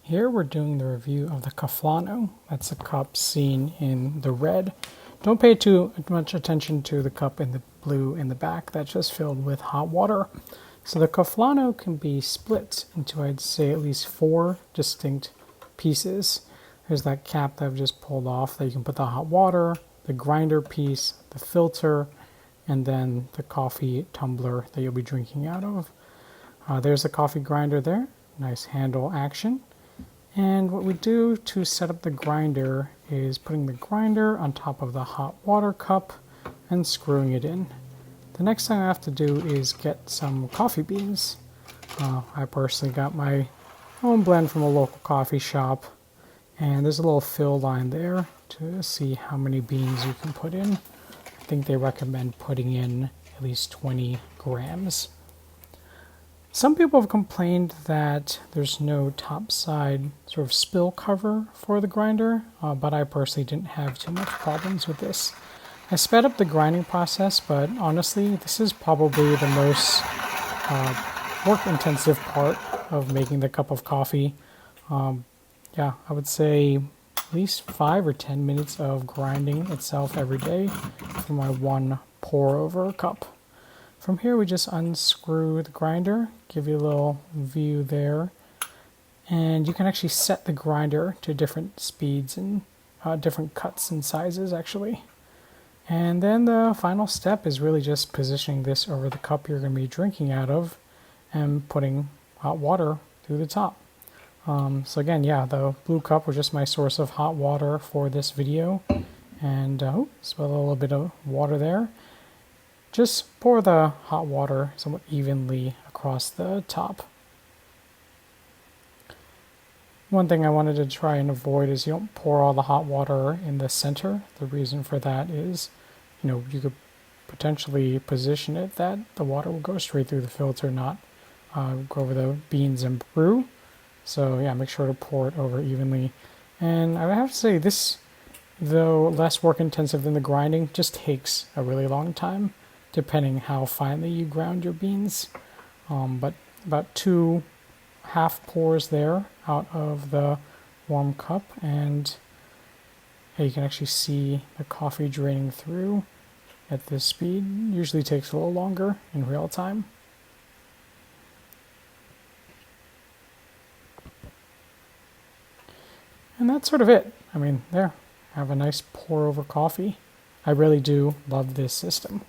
Here we're doing the review of the Caffelano. That's a cup seen in the red. Don't pay too much attention to the cup in the blue in the back. That's just filled with hot water. So the Caffelano can be split into, I'd say, at least 4 distinct pieces. There's that cap that I've just pulled off that you can put the hot water, the grinder piece, the filter, and then the coffee tumbler that you'll be drinking out of. There's the coffee grinder there. Nice handle action. And what we do to set up the grinder is putting the grinder on top of the hot water cup and screwing it in. The next thing I have to do is get some coffee beans. I personally got my own blend from a local coffee shop, and there's a little fill line there to see how many beans you can put in. I think they recommend putting in at least 20 grams. Some people have complained that there's no top side sort of spill cover for the grinder, but I personally didn't have too much problems with this. I sped up the grinding process, but honestly, this is probably the most work-intensive part of making the cup of coffee. Yeah, I would say at least 5 or 10 minutes of grinding itself every day for my one pour-over cup. From here, we just unscrew the grinder, give you a little view there, and you can actually set the grinder to different speeds and different cuts and sizes, actually. And then the final step is really just positioning this over the cup you're going to be drinking out of and putting hot water through the top. So again, yeah, the blue cup was just my source of hot water for this video, and spill a little bit of water there. Just pour the hot water somewhat evenly across the top. One thing I wanted to try and avoid is you don't pour all the hot water in the center. The reason for that is, you could potentially position it that the water will go straight through the filter, not go over the beans and brew. So yeah, make sure to pour it over evenly. And I would have to say this, though less work intensive than the grinding, just takes a really long time, depending how finely you ground your beans. But about 2 half pours there out of the warm cup, and you can actually see the coffee draining through at this speed. Usually takes a little longer in real time. And that's sort of it. I mean, there, have a nice pour over coffee. I really do love this system.